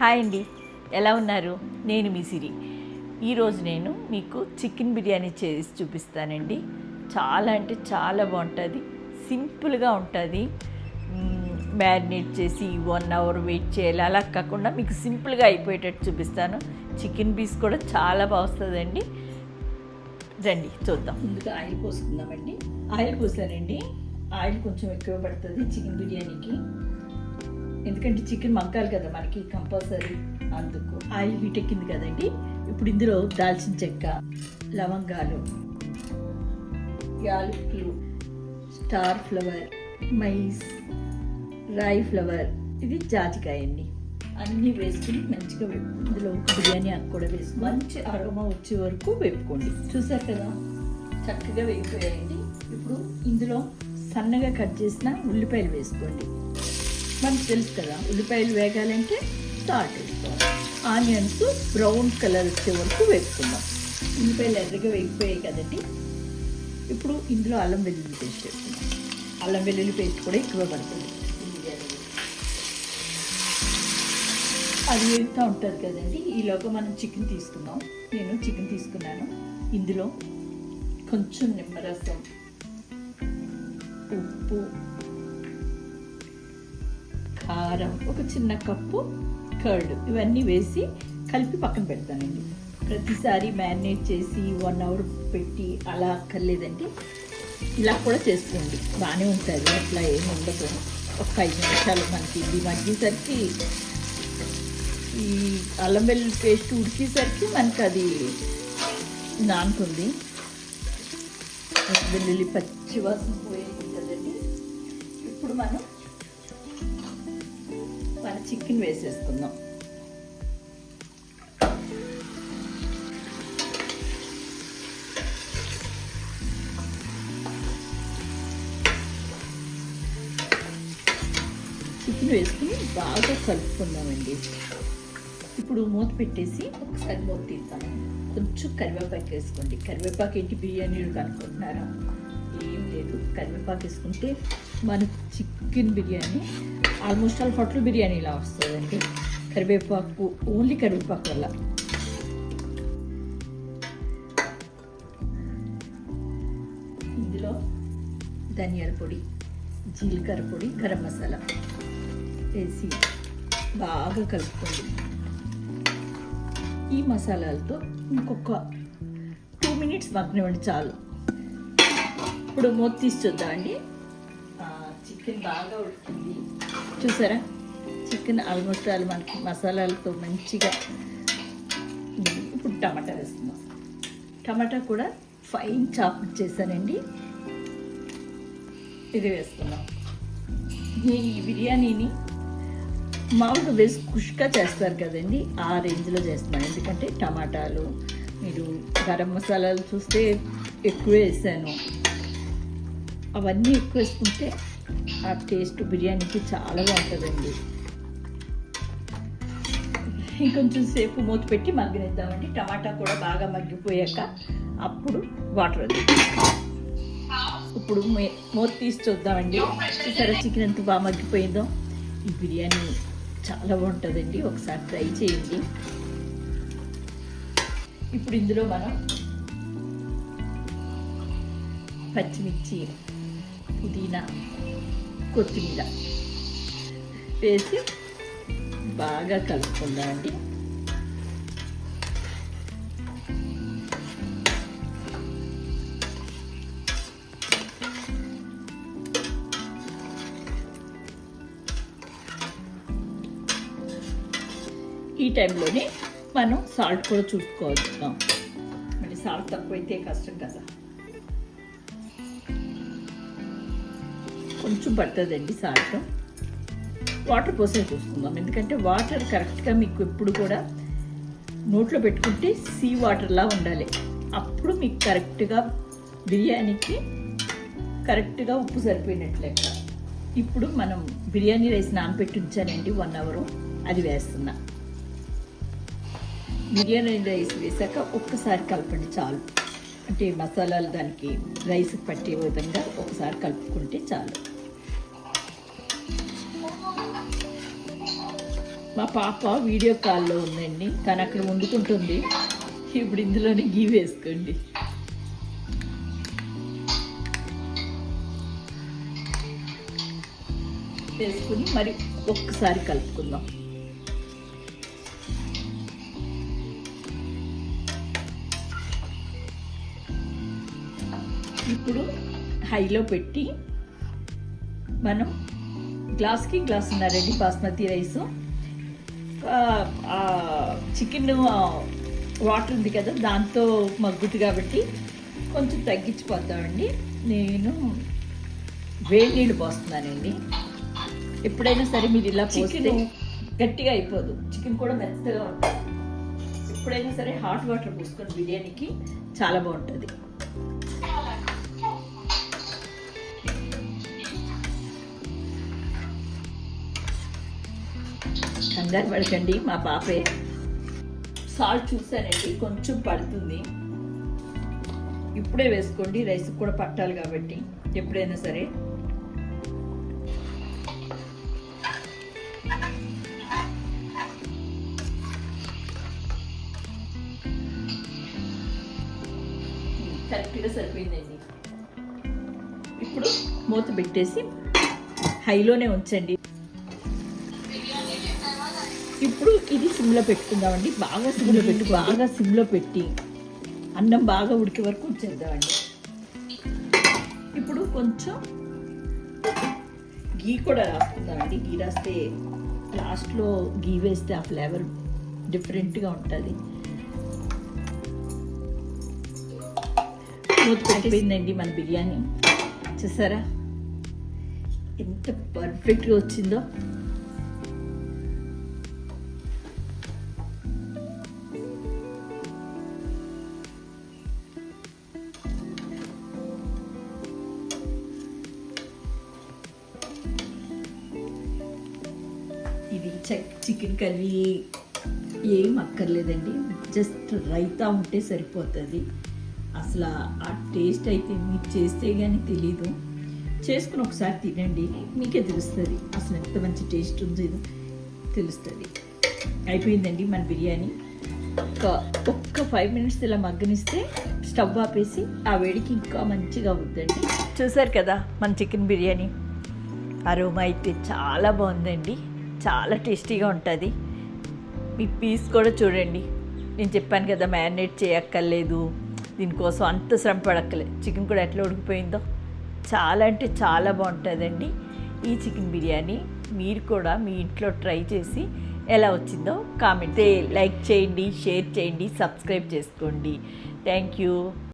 Hi అండి, ఎలా ఉన్నారు? నేను మీ సిరి. ఈరోజు నేను మీకు చికెన్ బిర్యానీ చేసి చూపిస్తానండి. చాలా అంటే చాలా బాగుంటుంది, సింపుల్గా ఉంటుంది. మ్యారినేట్ చేసి 1 అవర్ వెయిట్ చేయాలి, అలా కాకుండా మీకు సింపుల్గా అయిపోయేటట్టు చూపిస్తాను. చికెన్ పీస్ కూడా చాలా బాగా వస్తుందండి. రండి చూద్దాం. ముందుగా ఆయిల్ పోసుకుందామండి. ఆయిల్ పోసానండి. ఆయిల్ కొంచెం ఎక్కువ పడుతుంది చికెన్ బిర్యానీకి, ఎందుకంటే చికెన్ మగ్గాలి కదా మనకి కంపల్సరీ. అందుకు ఆయిల్ హీట్ ఎక్కింది కదండి. ఇప్పుడు ఇందులో దాల్చిన చెక్క, లవంగాలు, యాలకులు, స్టార్ ఫ్లవర్, మైస్, రాయి ఫ్లవర్, ఇది జాజికాయ అండి, అన్నీ వేసుకుని మంచిగా ఇందులో బిర్యానీ ఆకు కూడా వేసి మంచి అరోమా వచ్చే వరకు వేపుకోండి. చూసారు కదా, చక్కగా వేగిపోయాయండి. ఇప్పుడు ఇందులో సన్నగా కట్ చేసిన ఉల్లిపాయలు వేసుకోండి. మనకు తెలుసు కదా, ఉల్లిపాయలు వేగాలంటే సాల్ట్ వేసుకోవాలి. ఆనియన్స్ బ్రౌన్ కలర్ వచ్చే వరకు వేసుకుందాం. ఉల్లిపాయలు ఎర్రగా వేగిపోయాయి కదండి. ఇప్పుడు ఇందులో అల్లం వెల్లుల్లి పేస్ట్ వేసుకుందాం. అల్లం వెల్లుల్లి పేస్ట్ కూడా ఎక్కువ పడుతుంది. అది వేగుతూ ఉంటుంది కదండి. ఈలోగా మనం చికెన్ తీసుకుందాం. నేను చికెన్ తీసుకున్నాను. ఇందులో కొంచెం నిమ్మరసం, ఉప్పు, కారం, ఒక చిన్న కప్పు కర్డ్, ఇవన్నీ వేసి కలిపి పక్కన పెడతానండి. ప్రతిసారి మ్యారినేట్ చేసి 1 అవర్ పెట్టి అలా అక్కర్లేదండి, ఇలా కూడా చేసుకోండి, బాగానే ఉంటుంది. అట్లా ఏమి ఉండదు. ఒక 5 నిమిషాలు మనకి ఇది మగ్గేసరికి, ఈ అల్లం వెల్లుల్లి పేస్ట్ ఉడికేసరికి మనకి అది నానుతుంది. వెల్లుల్లి పచ్చివాసన పోయేది కదండి. ఇప్పుడు మన చికెన్ వేసేసుకుందాం. చికెన్ వేసుకుని బాగా కలుపుకుందామండి. ఇప్పుడు మూత పెట్టేసి ఒకసారి మూత తీస్తాను. కొంచెం కరివేపాకు వేసుకోండి. కరివేపాకు ఏంటి బిర్యానీలు కనుక్కుంటున్నారా? ఏం లేదు, కరివేపాకు వేసుకుంటే మన chicken biryani almost all hotel biryani ఇలా వస్తుందండి. కరివేపాకు, ఓన్లీ కరివేపాకు వల్ల. ఇందులో ధనియాల పొడి, జీలకర్ర పొడి, గరం మసాలా వేసి బాగా కలుపుకోండి. ఈ మసాలాలతో ఇంకొక 2 మినిట్స్ మగ్గనివ్వండి చాలు. ఇప్పుడు మూత తీసి చూద్దామండి. చికెన్ బాగా ఉడికింది, చూసారా? చికెన్ ఆల్మోస్ట్ ఆల్ మనకి మసాలాలతో మంచిగా. ఇప్పుడు టమాటా వేస్తున్నాం. టమాటా కూడా ఫైన్ చాప్ చేశానండి, ఇది వేసుకున్నాం. నేను ఈ బిర్యానీని మామూలుగా వేసి కుష్కా చేస్తారు కదండి, ఆ రేంజ్లో చేస్తున్నాను. ఎందుకంటే టమాటాలు, మీరు గరం మసాలాలు చూస్తే ఎక్కువ వేసాను. అవన్నీ ఎక్కువ వేసుకుంటే ఆ టేస్ట్ బిర్యానీకి చాలా బాగుంటుందండి. ఇంకొంచెం సేపు మూత పెట్టి మగ్గనిద్దామండి. టమాటా కూడా బాగా మగ్గిపోయాక అప్పుడు వాటర్ వద్దు. ఇప్పుడు మూత తీసి చూద్దామండి. చూసారా చికెన్ ఎంత బాగా మగ్గిపోయిందో. ఈ బిర్యానీ చాలా బాగుంటుందండి, ఒకసారి ట్రై చేయండి. ఇప్పుడు ఇందులో మనం పచ్చిమిర్చి, పుదీనా, కొత్తిమీర వేసి బాగా కలుపుకుందామండి. ఈ టైంలోనే మనం సాల్ట్ కూడా చూసుకోవచ్చుతాం. మళ్ళీ సాల్ట్ తక్కువైతే కష్టం కదా. కొంచెం పడుతుందండి సాల్ట్. వాటర్ పోసే చూసుకుందాం, ఎందుకంటే వాటర్ కరెక్ట్గా మీకు ఎప్పుడు కూడా నోట్లో పెట్టుకుంటే సీ వాటర్లా ఉండాలి. అప్పుడు మీకు కరెక్ట్గా బిర్యానీకి కరెక్ట్గా ఉప్పు సరిపోయినట్లు లెక్క. ఇప్పుడు మనం బిర్యానీ రైస్ నానబెట్టి ఉంచానండి 1 అవర్, అది వేస్తున్నా. బిర్యానీ రైస్ వేసాక ఒక్కసారి కలపండి చాలు. అంటే మసాలాలు దానికి రైస్ పట్టే విధంగా ఒకసారి కలుపుకుంటే చాలు. మా పాప వీడియో కాల్లో ఉందండి, కానీ అక్కడ వండుకుంటుంది. ఇప్పుడు ఇందులోనే గీ వేసుకోండి. వేసుకుని మరి ఒక్కసారి కలుపుకుందాం. ఇప్పుడు హైలో పెట్టి మనం గ్లాస్కి గ్లాసున్నరండి బాస్మతి రైసు. చికెన్ వాటర్ ఉంది కదా, దాంతో మగ్గుతుంది కాబట్టి కొంచెం తగ్గించిపోతామండి. నేను వేడి నీళ్ళు పోస్తున్నానండి. ఎప్పుడైనా సరే మీరు ఇలా పోస్తే గట్టిగా అయిపోదు, చికెన్ కూడా మెత్తగా ఉంటుంది. ఎప్పుడైనా సరే హాట్ వాటర్ పోసుకొని బిర్యానీకి చాలా బాగుంటుంది. కంగారు పడకండి, మా పాపే. సాల్ట్ చూసానండి, కొంచెం పడుతుంది. ఇప్పుడే వేసుకోండి, రైస్ కూడా పట్టాలి కాబట్టి ఎప్పుడైనా సరే. కరెక్ట్గా సరిపోయిందండి. ఇప్పుడు మూత పెట్టేసి హైలోనే ఉంచండి. ఇప్పుడు ఇది సిమ్లో పెట్టుకుందామండి. బాగా సిమ్లో పెట్టి అన్నం బాగా ఉడికే వరకు ఉంచేద్దామండి. ఇప్పుడు కొంచెం గీ కూడా రాసుకుందామండి. గీ రాస్తే లాస్ట్లో గీ వేస్తే ఆ ఫ్లేవర్ డిఫరెంట్గా ఉంటుంది. మూత పెట్టిపోయిందండి మన బిర్యానీ. చూసారా ఎంత పర్ఫెక్ట్గా వచ్చిందో. ఇది చికెన్ కర్రీ ఏం అక్కర్లేదండి, జస్ట్ రైతా ఉంటే సరిపోతుంది. అసలు ఆ టేస్ట్ అయితే మీరు చేస్తే కానీ తెలీదు. చేసుకుని ఒకసారి తినండి, మీకే తెలుస్తుంది అసలు ఎంత మంచి టేస్ట్ ఉందో తెలుస్తుంది. అయిపోయిందండి మన బిర్యానీ. ఒక్క 5 minutes ఇలా మగ్గనిస్తే స్టవ్ ఆపేసి ఆ వేడికి ఇంకా మంచిగా అవుద్దండి. చూసారు కదా మన చికెన్ బిర్యానీ. అరోమా అయితే చాలా బాగుందండి, చాలా టేస్టీగా ఉంటుంది. మీ పీస్ కూడా చూడండి, నేను చెప్పాను కదా మ్యారినేట్ చేయక్కర్లేదు, దీనికోసం అంత శ్రమ పడక్కలేదు. చికెన్ కూడా ఎట్లా ఉడికిపోయిందో చాలా అంటే చాలా బాగుంటుందండి ఈ చికెన్ బిర్యానీ. మీరు కూడా మీ ఇంట్లో ట్రై చేసి ఎలా వచ్చిందో కామెంట్, లైక్ చేయండి, షేర్ చేయండి, సబ్స్క్రైబ్ చేసుకోండి. Thank you.